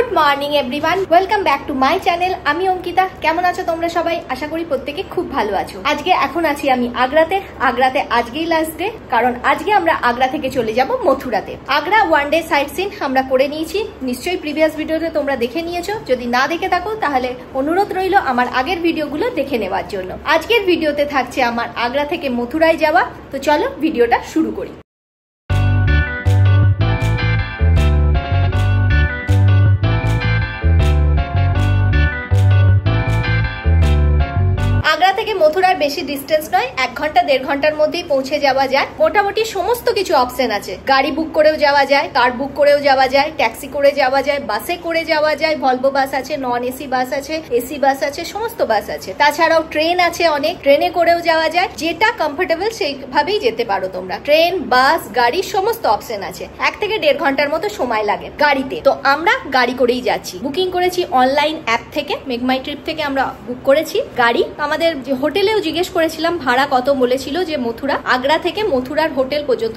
Good morning everyone, welcome back to my channel. আমি অঙ্কিতা। কেমন আছো তোমরা সবাই? আশা করি প্রত্যেকে খুব ভালো আছো। আজকে এখন আছি আমি আগ্রাতে আজকেই লাস্ট ডে, কারণ আজকে আমরা আগ্রা থেকে চলে যাব মথুরাতে। Agra one day sightseeing আমরা করে নিয়েছি, নিশ্চয়ই প্রিভিয়াস ভিডিওতে তোমরা দেখে নিয়েছো। যদি না দেখে থাকো তাহলে অনুরোধ রইল আমার আগের ভিডিওগুলো দেখে নেওয়ার জন্য। আজকের ভিডিওতে থাকছে আমার আগ্রা থেকে মথুরায় যাওয়া। তো চলো ভিডিওটা শুরু করি। আগ্রা থেকে মথুরার বেশি ডিস্টেন্স নয়, 1 ঘন্টা 1.5 ঘন্টার মধ্যেই পৌঁছে যাওয়া যায়। মোটামুটি সমস্ত কিছু অপশন আছে। গাড়ি বুক করেও যাওয়া যায়, কার বুক করেও যাওয়া যায়, ট্যাক্সি করে যাওয়া যায়, বাসে করে যাওয়া যায়। ভলভো বাস আছে, নন এসি বাস আছে, এসি বাস আছে, সমস্ত বাস আছে। তাছাড়াও ট্রেন আছে অনেক, ট্রেনে করেও যাওয়া যায়। যেটা কমফোর্টেবল সেইভাবেই যেতে পারো তোমরা। ট্রেন, বাস, গাড়ি সমস্ত অপশন আছে। 1 থেকে 1.5 ঘন্টার মতো সময় লাগে গাড়িতে। তো আমরা গাড়ি করেই যাচ্ছি। বুকিং করেছি অনলাইন অ্যাপ থেকে, মেক মাই ট্রিপ থেকে আমরা বুক করেছি গাড়ি। আমাদের যে হোটেলেও জিজ্ঞেস করেছিলাম ভাড়া কত, বলেছিল যে মথুরা, আগ্রা থেকে মথুরার হোটেল পর্যন্ত,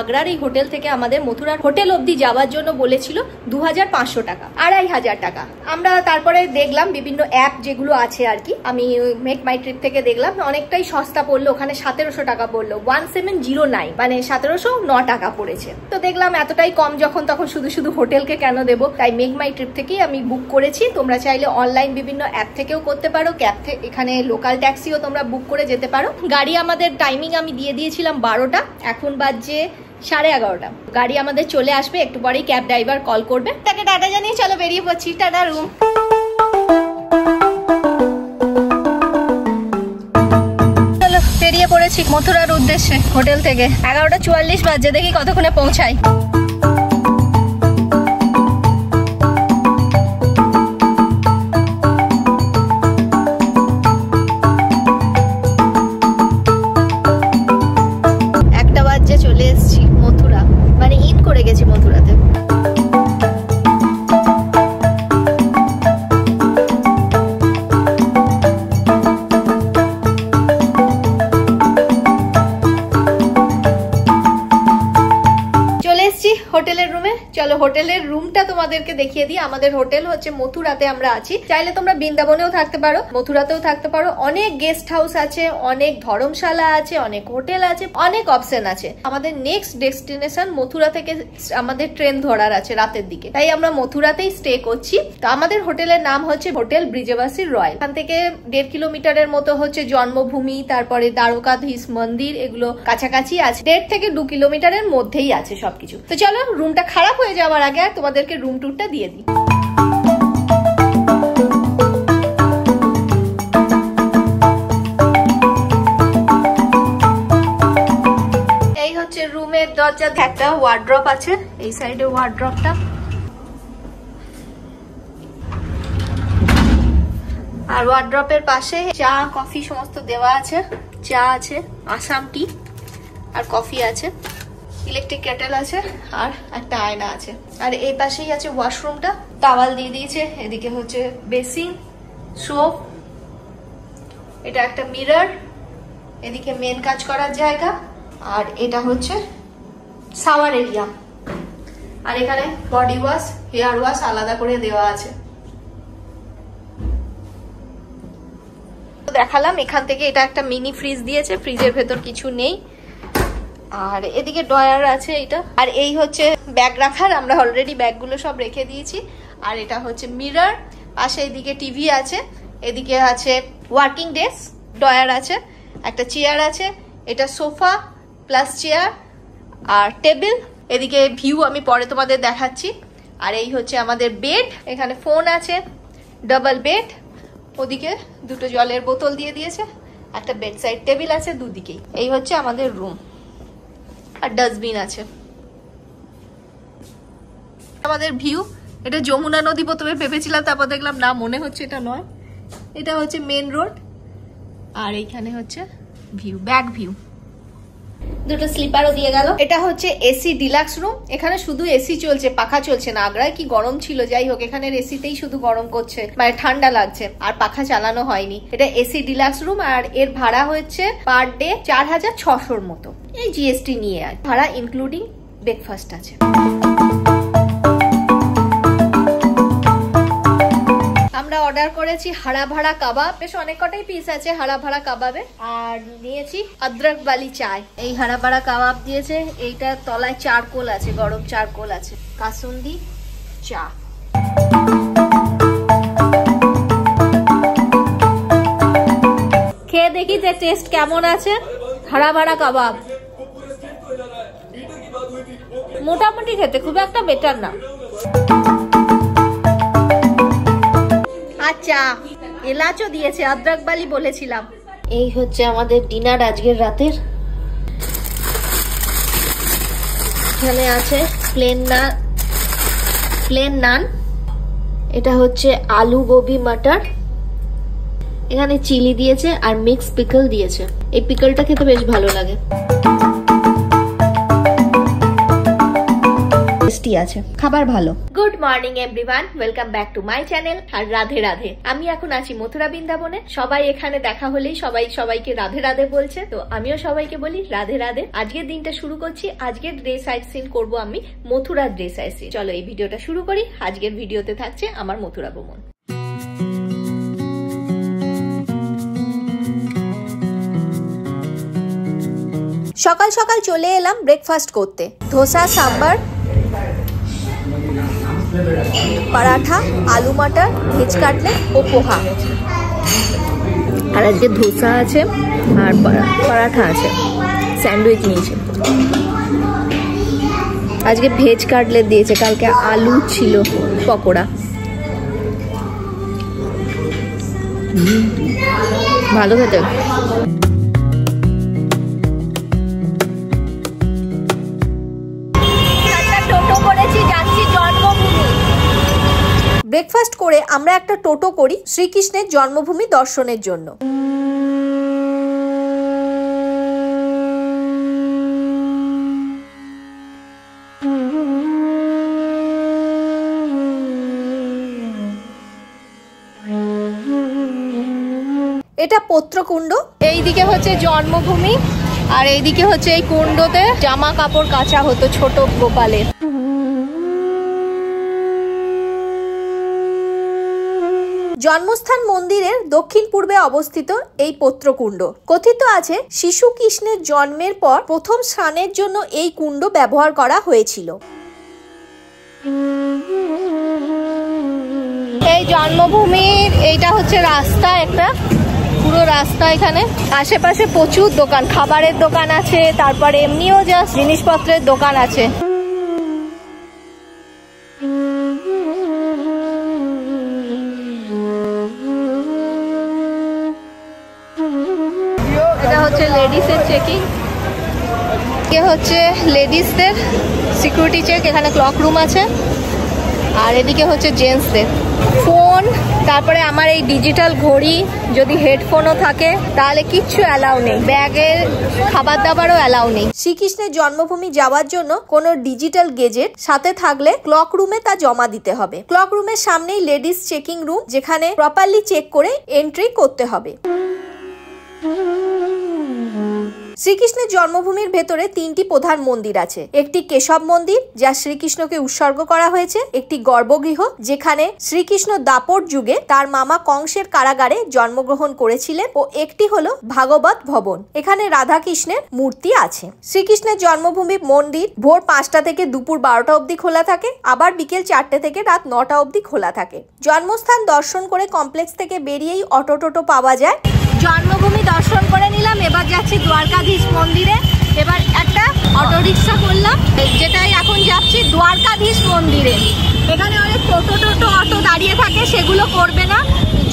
আগ্রার এই হোটেল থেকে আমাদের মথুরার হোটেল অবধি যাওয়ার জন্য বলেছিল 2500 টাকা, 2500 টাকা। আমরা তারপরে দেখলাম বিভিন্ন অ্যাপ যেগুলো আছে আর কি, আমি মেক মাই ট্রিপ থেকে দেখলাম অনেকটাই সস্তা পড়লো। ওখানে 1700 টাকা পড়লো, 1709, মানে 1709 টাকা পড়েছে। তো দেখলাম এতটাই কম যখন, তখন শুধু শুধু হোটেলকে কেন দেবো, তাই মেক মাই ট্রিপ থেকেই আমি বুক করেছি। তোমরা চাইলে অনলাইন বিভিন্ন অ্যাপ থেকেও করতে পারো। ক্যাব থেকে, এখানে লোকাল ট্যাক্সিও তোমরা বুক করে যেতে পারো। গাড়ি আমাদের টাইমিং আমি দিয়ে দিয়েছিলাম 12টা, এখন বাজে 11:30। গাড়ি আমাদের চলে আসবে, একটু পরেই ক্যাব ড্রাইভার কল করবে। তাকে টাটা জানিয়ে চলো বেরিয়ে পড়ছি। Tata room. চলো বেরিয়ে পড়েছি মথুরার উদ্দেশ্যে হোটেল থেকে। 11:44 বাজে, দেখি কতক্ষণে পৌঁছাই। চলে এসেছি মথুরা, মানে ইন করে গেছি মথুরাতে। হোটেলের রুমে চলো, হোটেলের রুমটা তোমাদেরকে দেখিয়ে দিই। আমাদের হোটেল হচ্ছে মথুরাতে আমরা আছি। চাইলে তোমরা বৃন্দাবনেও থাকতে পারো, মথুরাতেও থাকতে পারো। অনেক গেস্ট হাউস আছে, অনেক ধর্মশালা আছে, অনেক হোটেল আছে, অনেক অপশন আছে। আমাদের নেক্সট ডেস্টিনেশন মথুরা থেকে আমাদের ট্রেন ধরার আছে রাতের দিকে, তাই আমরা মথুরাতেই স্টে করছি। তো আমাদের হোটেলের নাম হচ্ছে হোটেল ব্রিজবাসী রয়্যাল। এখান থেকে 1.5 কিলোমিটারের মতো হচ্ছে জন্মভূমি, তারপরে দ্বারকাধীশ মন্দির, এগুলো কাছাকাছি আছে। 1.5 থেকে 2 কিলোমিটারের মধ্যেই আছে সবকিছু। তো চলো রুমটা খারাপ হয়ে যাওয়ার আগে তোমাদেরকে রুম ট্যুরটা দিয়ে দিই। এই হচ্ছে রুমের দরজা, একটা ওয়ার্ড্রপ আছে এই সাইডে, ওয়ার্ড্রপটা। আর ওয়ার্ড্রপের পাশে চা কফি সমস্ত দেওয়া আছে। চা আছে, আসাম টি আর কফি আছে, ইলেকট্রিক কেটেল আছে, আর একটা আয়না আছে। আর এই পাশেই আছে ওয়াশরুমটা, টাওয়াল দিয়ে দিয়েছে। এদিকে হচ্ছে বেসিন, সোপ, এটা একটা মিরর, এদিকে মেন কাজ করার জায়গা, আর এটা হচ্ছে শাওয়ার এরিয়া। আর এখানে বডি ওয়াশ, হেয়ার ওয়াশ আলাদা করে দেওয়া আছে। দেখালাম এখান থেকে, এটা একটা মিনি ফ্রিজ দিয়েছে, ফ্রিজের ভেতর কিছু নেই। আর এদিকে ড্রয়ার আছে এটা। আর এই হচ্ছে ব্যাগ রাখার, আমরা অলরেডি ব্যাগগুলো সব রেখে দিয়েছি। আর এটা হচ্ছে মিরর, পাশে এদিকে টিভি আছে, এদিকে আছে ওয়ার্কিং ডেস্ক, ড্রয়ার আছে, একটা চেয়ার আছে, এটা সোফা প্লাস চেয়ার আর টেবিল। এদিকে ভিউ আমি পরে তোমাদের দেখাচ্ছি। আর এই হচ্ছে আমাদের বেড, এখানে ফোন আছে, ডাবল বেড, ওদিকে 2টো জলের বোতল দিয়ে দিয়েছে, একটা বেড সাইড টেবিল আছে দুদিকেই। এই হচ্ছে আমাদের রুম, আর ডাস্টবিন আছে। আমাদের ভিউ, এটা যমুনা নদী প্রথমে ভেবেছিলাম, তারপর দেখলাম না, মনে হচ্ছে এটা নয়, এটা হচ্ছে মেন রোড। আর এইখানে হচ্ছে ভিউ, ব্যাক ভিউ। 2টো স্লিপারও দিয়ে গেল। এটা হচ্ছে এসি ডিলাক্স রুম, এখানে শুধু এসি চলছে, পাখা চলছে না। আগ্রায় কি গরম ছিল, যাই হোক এখানের এসিতেই শুধু গরম করছে, মানে ঠান্ডা লাগছে, আর পাখা চালানো হয়নি। এটা এসি ডিলাক্স রুম, আর এর ভাড়া হচ্ছে পার ডে 4600-র মতো, এই জিএসটি নিয়ে। আর ভাড়া ইনক্লুডিং ব্রেকফাস্ট আছে। অর্ডার করেছি হাড়া ভাড়া কাবাব, বেশ অনেক কটাই পিস আছে হাড়া ভাড়া কাবাবে। আর নিয়েছি অদরক বালি চায়। এই হাড়া ভাড়া কাবাব দিয়েছে, এইটা তলায় চারকোল আছে, গরম চারকোল আছে। কাসুন্দি চা। খেয়ে দেখি যে টেস্ট কেমন আছে। হাড়া ভাড়া কাবাব মোটামুটি খেতে, খুব একটা বেটার না। আচ্ছা, এলাচও দিয়েছে, অদরক বালি বলেছিলাম। এই হচ্ছে আমাদের ডিনার আজকের রাতের। এখানে আছে প্লেন নান, এটা হচ্ছে আলু গোবি মটর, এখানে চিলি দিয়েছে আর মিক্স পিকল দিয়েছে। এই পিকলটা খেতে বেশ ভালো লাগে, টেস্টি আছে, খাবার ভালো। Good morning everyone, welcome back to my channel. আর রাধে রাধে। আমি এখন আছি মথুরা বৃন্দাবনে। সবাই এখানে দেখা হলেই সবাইকে রাধে রাধে বলছে, তো আমিও সবাইকে বলি রাধে রাধে। আজকের দিনটা শুরু করছি, আজকের ডে সাইট সিন করবো আমি, মথুরার ডে সাইট সিন। চলো এই ভিডিওটা শুরু করি। আজকের ভিডিওতে থাকছে আমার মথুরা ভ্রমণ। সকাল সকাল চলে এলাম ব্রেকফাস্ট করতে। ধোসা, সাম্বার, পরাঠা, আলু মটর, ভেজ কাটলেট ও পোহা। আর আজকে ধোসা আছে আর পরাঠা আছে, স্যান্ডউইচ নিয়েছে। আজকে ভেজ কাটলেট দিয়েছে, কালকে আলু ছিল, পকোড়া। ভালো খেতে। ব্রেকফাস্ট করে আমরা একটা টোটো করি শ্রীকৃষ্ণের জন্মভূমি দর্শনের জন্য। এটা পত্রকুণ্ড, এইদিকে হচ্ছে জন্মভূমি আর এইদিকে হচ্ছে এই কুণ্ডতে জামা কাপড় কাচা হতো ছোট গোপালের। জন্মস্থান মন্দিরের দক্ষিণ পূর্বে অবস্থিত এই পত্রকুণ্ড। কথিত আছে শিশু কৃষ্ণের জন্মের পর প্রথম স্নানের জন্য এই কুণ্ড ব্যবহার করা হয়েছিল। এই জন্মভূমির এইটা হচ্ছে রাস্তা, একটা পুরো রাস্তা। এখানে আশেপাশে প্রচুর দোকান, খাবারের দোকান আছে, তারপরে এমনিও জাস্ট জিনিসপত্রের দোকান আছে। লেডিসের চেকিং, এ হচ্ছে লেডিসদের সিকিউরিটি চেক। এখানে ক্লক রুম আছে। আর এদিকে হচ্ছে জেন্টসদের ফোন, তারপরে আমার এই ডিজিটাল ঘড়ি, যদি হেডফোনও থাকে তাহলে কিচ্ছু অ্যালাউ নেই। ব্যাগের খাবার দাবারও অ্যালাউ নেই। শ্রীকৃষ্ণের জন্মভূমি যাওয়ার জন্য কোনো ডিজিটাল গেজেট সাথে থাকলে ক্লক রুমে তা জমা দিতে হবে। ক্লক রুমের সামনেই লেডিস চেকিং রুম, যেখানে প্রপারলি চেক করে এন্ট্রি করতে হবে। শ্রীকৃষ্ণের জন্মভূমির ভেতরে তিনটি প্রধান মন্দির আছে। একটি কেশব মন্দির, যা শ্রীকৃষ্ণকে উৎসর্গ করা হয়েছে। একটি গর্ভগৃহ, যেখানে শ্রীকৃষ্ণ দাপর যুগে তার মামা কংসের কারাগারে জন্মগ্রহণ করেছিলেন। ও একটি হলো ভাগবত ভবন, এখানে রাধা কৃষ্ণের মূর্তি আছে। শ্রীকৃষ্ণের জন্মভূমি মন্দির ভোর 5টা থেকে দুপুর 12টা অবধি খোলা থাকে, আবার বিকেল 4টে থেকে রাত 9টা অবধি খোলা থাকে। জন্মস্থান দর্শন করে কমপ্লেক্স থেকে বেরিয়েই অটো টোটো পাওয়া যায়। জন্মভূমি দর্শন করে নিলাম, এবার যাচ্ছি দ্বারকাধীশ মন্দিরে। এবার একটা অটো রিক্সা করলাম, যেটাই এখন যাচ্ছি দ্বারকাধীশ মন্দিরে। এখানে অনেক টোটো অটো দাঁড়িয়ে থাকে, সেগুলো করবে না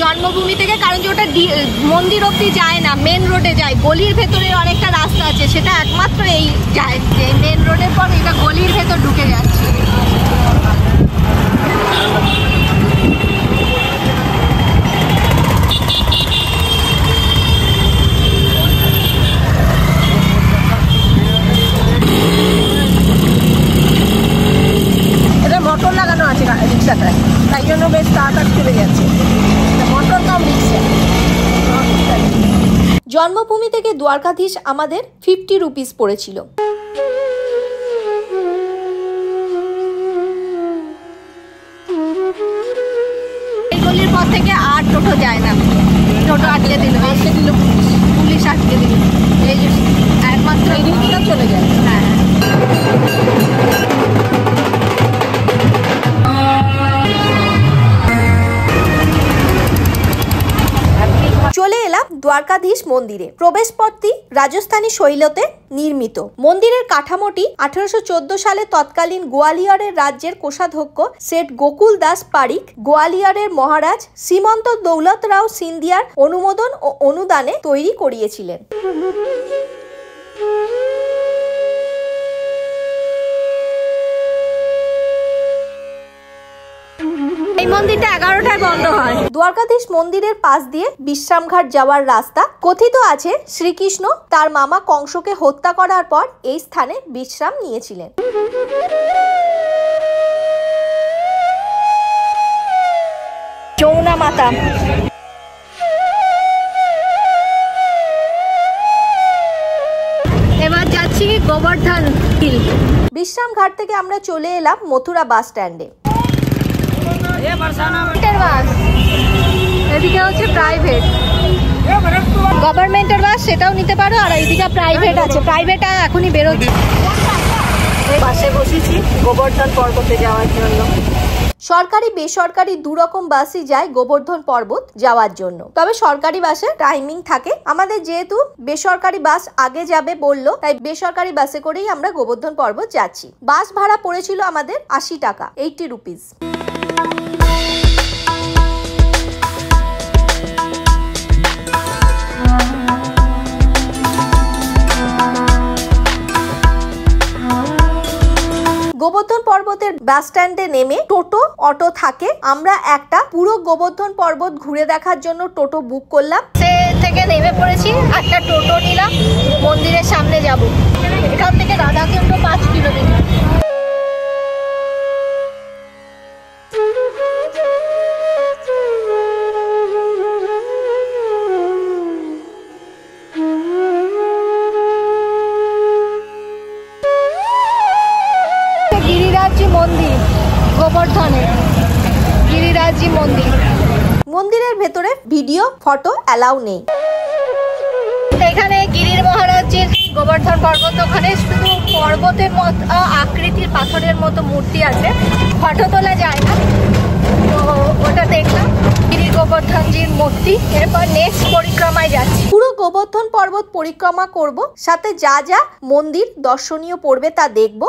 জন্মভূমি থেকে, কারণ যে ওটা মন্দির অবধি যায় না, মেন রোডে যায়। গলির ভেতরে অনেকটা রাস্তা আছে, সেটা একমাত্র এই যায়, যে মেন রোডের পর এটা গলির ভেতর ঢুকে যাচ্ছে। মোটর লাগানো আছে রিক্সাটায়, তাই জন্য বেশ তাড়াতাড়ি চলে যাচ্ছে। মোটর কাম রিক্সা। জন্মভূমি থেকে দ্বারকাধীশ আমাদের 50 রুপিস পড়েছিল। এই গলির পথ থেকে আর টোটো যায় না, টোটো আটকে দিল, পুলিশ আটকে দিল। এই যে একমাত্র চলে যায়। হ্যাঁ, চলে এলাম দ্বারকাধীশ মন্দিরে। প্রবেশ পথটি রাজস্থানী শৈলীতে নির্মিত। মন্দিরের কাঠামোটি 1814 সালে তৎকালীন গোয়ালিয়রের রাজ্যের কোষাধ্যক্ষ সেঠ গোকুল দাস পারিক, গোয়ালিয়রের মহারাজ শ্রীমন্ত দৌলত রাও সিন্ধিয়ার অনুমোদন ও অনুদানে তৈরি করিয়েছিলেন। এই মন্দিরটা 11টায় বন্ধ হয়। দ্বারকাধীশ মন্দিরের পাশ দিয়ে বিশ্রামঘাট যাওয়ার রাস্তা। কথিত আছে শ্রীকৃষ্ণ তার মামা কংসকে হত্যা করার পর এই স্থানে বিশ্রাম নিয়েছিলেন। যমুনা মাতা। এবার যাচ্ছি গোবর্ধন হিল। বিশ্রামঘাট থেকে আমরা চলে এলাম মথুরা বাস স্ট্যান্ডে। এদিকে হচ্ছে প্রাইভেট, গভর্নমেন্টের বাস, সেটাও নিতে পারো। আর এইদিকে প্রাইভেট আছে, প্রাইভেট এখনই বেরোচ্ছে। বাসে বসেছি গোবর্ধন পর্বতে যাওয়ার জন্য। সরকারি বেসরকারি দুরকম বাসই যায় গোবর্ধন পর্বত যাওয়ার জন্য, তবে সরকারি বাসে টাইমিং থাকে। আমাদের যেহেতু বেসরকারি বাস আগে যাবে বললো, তাই বেসরকারি বাসে করেই আমরা গোবর্ধন পর্বত যাচ্ছি। বাস ভাড়া পড়েছিল আমাদের 80 টাকা, 80 রুপিস। গোবর্ধন পর্বতের বাস স্ট্যান্ডে নেমে টোটো অটো থাকে। আমরা একটা পুরো গোবর্ধন পর্বত ঘুরে দেখার জন্য টোটো বুক করলাম। সে থেকে নেমে পড়েছি, একটা টোটো নিলাম, মন্দিরের সামনে যাব। এখান থেকে রাধাকুণ্ড 5 কিলোমিটার। মন্দির গোবর্ধনে, গিরিরাজজি মন্দির। মন্দিরের ভেতরে ভিডিও ফটো অ্যালাউ নেই। এখানে গিরির মহারাজজির গোবর্ধন পর্বত, ওখানে শুধু পর্বতের মতো আকৃতির পাথরের মতো মূর্তি আছে, ফটো তোলা যায় না। তো ওটা দেখলাম, গিরির গোবর্ধনজির মূর্তি। এরপর নেক্সট পরিক্রমায় যাচ্ছি। পুরো গোবর্ধন পর্বত পরিক্রমা করব, সাথে যা যা মন্দির দর্শনীয় পড়বে তা দেখব।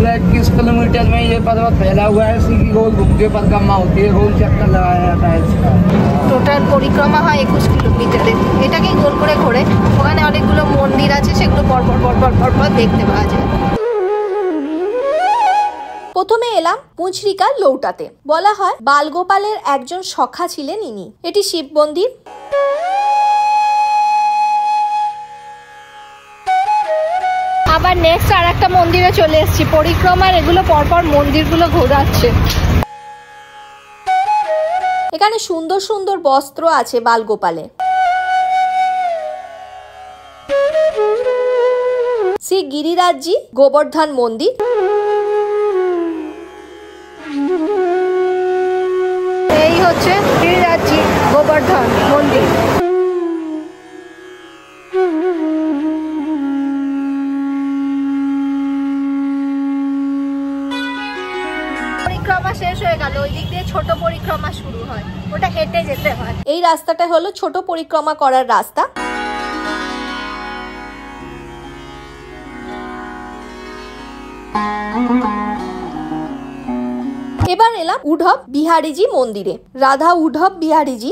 21 किलोमीटर में ये पर्वत फैला हुआ है। इसी की गोल घूमने परिक्रमा होती है, गोल चक्कर लगाया जाता है इसका। টোটাল পরিক্রমা হয় 21 কিলোমিটারে। এটাকেই গোল করে ঘোরে। ওখানে অনেকগুলো মন্দির আছে, সেগুলো পরপর দেখতে পাওয়া যায়। প্রথমে এলাম পুঁচরিকার লৌটাতে। বলা হয় বালগোপালের একজন সখা ছিলেন ইনি। এটি শিব মন্দির। আবার নেক্সট আর একটা মন্দিরে চলে এসেছি। পরিক্রমার এগুলো পরপর মন্দিরগুলো ঘোরাচ্ছে। এখানে সুন্দর সুন্দর বস্ত্র আছে বালগোপালে। শ্রী গিরিরাজজি গোবর্ধন মন্দির। এই হচ্ছে গিরিরাজজি গোবর্ধন মন্দির। পরিক্রমা শেষ হয়ে গেল, ওই দিক দিয়ে ছোট পরিক্রমা শুরু হয়, ওটা হেঁটে যেতে হয়। এই রাস্তাটা হলো ছোট পরিক্রমা করার রাস্তা। এবার এলাম উদ্ধব বিহারীজি মন্দিরে। রাধা উদ্ধব বিহারীজি।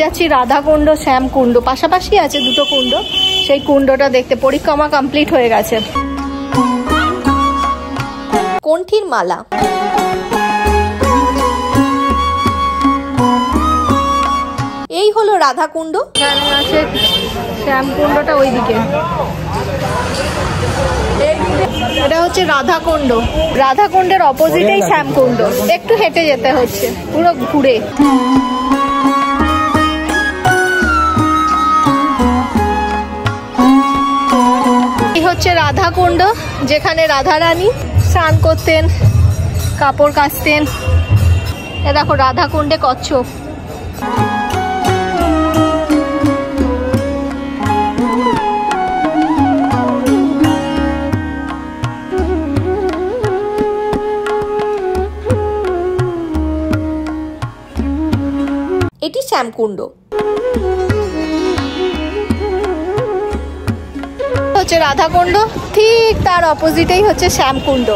যাচ্ছি রাধাকুণ্ড, শ্যামকুণ্ড, পাশাপাশি আছে দুটো কুণ্ড। সেই কুণ্ডটা দেখতে। পরিক্রমা কমপ্লিট হয়ে গেছে। কণ্ঠীর মালা। এই হলো রাধাকুণ্ড। আছে শ্যামকুণ্ডটা ওইদিকে। এটা হচ্ছে রাধাকুণ্ড, রাধাকুণ্ডের অপোজিটেই শ্যামকুণ্ড, একটু হেঁটে যেতে হচ্ছে পুরো ঘুরে। এই হচ্ছে রাধাকুণ্ড, যেখানে রাধারানী স্নান করতেন, কাপড় কাচতেন। এ দেখো রাধাকুণ্ডে কচ্ছপ। এটি শ্যামকুণ্ড। হচ্ছে রাধাকুণ্ড, ঠিক তার অপোজিটেই হচ্ছে শ্যামকুণ্ড,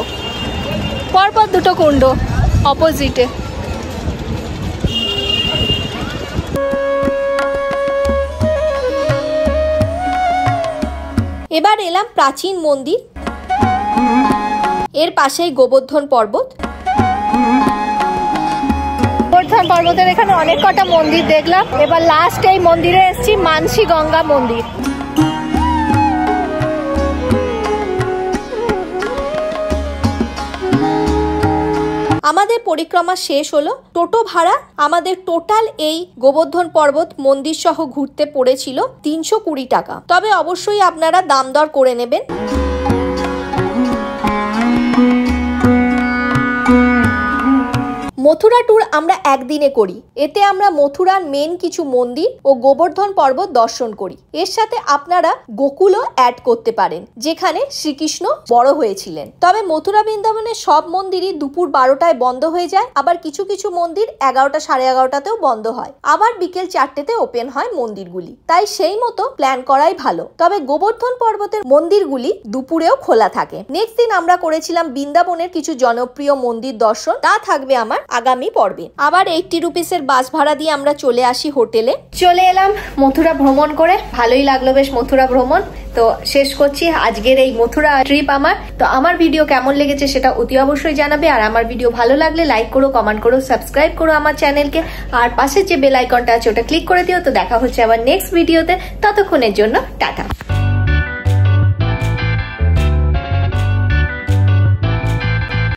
পরপর দুটো কুণ্ড অপোজিটে। এবার এলাম প্রাচীন মন্দির, এর পাশেই গোবর্ধন পর্বত। গোবর্ধন পর্বতের এখানে অনেক কটা মন্দির দেখলাম। এবার লাস্ট এই মন্দিরে এসেছি, মানসী গঙ্গা মন্দির। আমাদের পরিক্রমা শেষ হলো। টোটো ভাড়া আমাদের টোটাল এই গোবর্ধন পর্বত মন্দির সহ ঘুরতে পড়েছিল 320 টাকা। তবে অবশ্যই আপনারা দাম দর করে নেবেন। মথুরা ট্যুর আমরা একদিনে করি, এতে আমরা মথুরার মেন কিছু মন্দির ও গোবর্ধন পর্বত দর্শন করি। এর সাথে আপনারা গোকুলও অ্যাড করতে পারেন, যেখানে শ্রীকৃষ্ণ বড় হয়েছিলেন। তবে মথুরা বৃন্দাবনের সব মন্দিরই দুপুর 12টায় বন্ধ হয়ে যায়, আবার কিছু কিছু মন্দির 11টা সাড়ে 11টাতেও বন্ধ হয়, আবার বিকেল 4টেতে ওপেন হয় মন্দিরগুলি। তাই সেই মতো প্ল্যান করাই ভালো। তবে গোবর্ধন পর্বতের মন্দিরগুলি দুপুরেও খোলা থাকে। নেক্সট দিন আমরা করেছিলাম বৃন্দাবনের কিছু জনপ্রিয় মন্দির দর্শন, তা থাকবে আমার আগামী পর্বে। আবার 80 রুপিসের বাস ভাড়া দিয়ে আমরা চলে আসি হোটেলে। চলে এলাম মথুরা ভ্রমণ করে, ভালোই লাগলো বেশ মথুরা ভ্রমণ। তো শেষ করছি আজকের এই মথুরা ট্রিপ আমার। তো আমার ভিডিও কেমন লেগেছে সেটা অতি অবশ্যই জানাবে। আর আমার ভিডিও ভালো লাগলে লাইক করো, কমেন্ট করো, সাবস্ক্রাইব করো আমার চ্যানেলকে। আর পাশে যে বেল আইকনটা আছে ওটা ক্লিক করে দিও। তো দেখা হচ্ছে আবার নেক্সট ভিডিওতে, ততক্ষণের জন্য টাটা।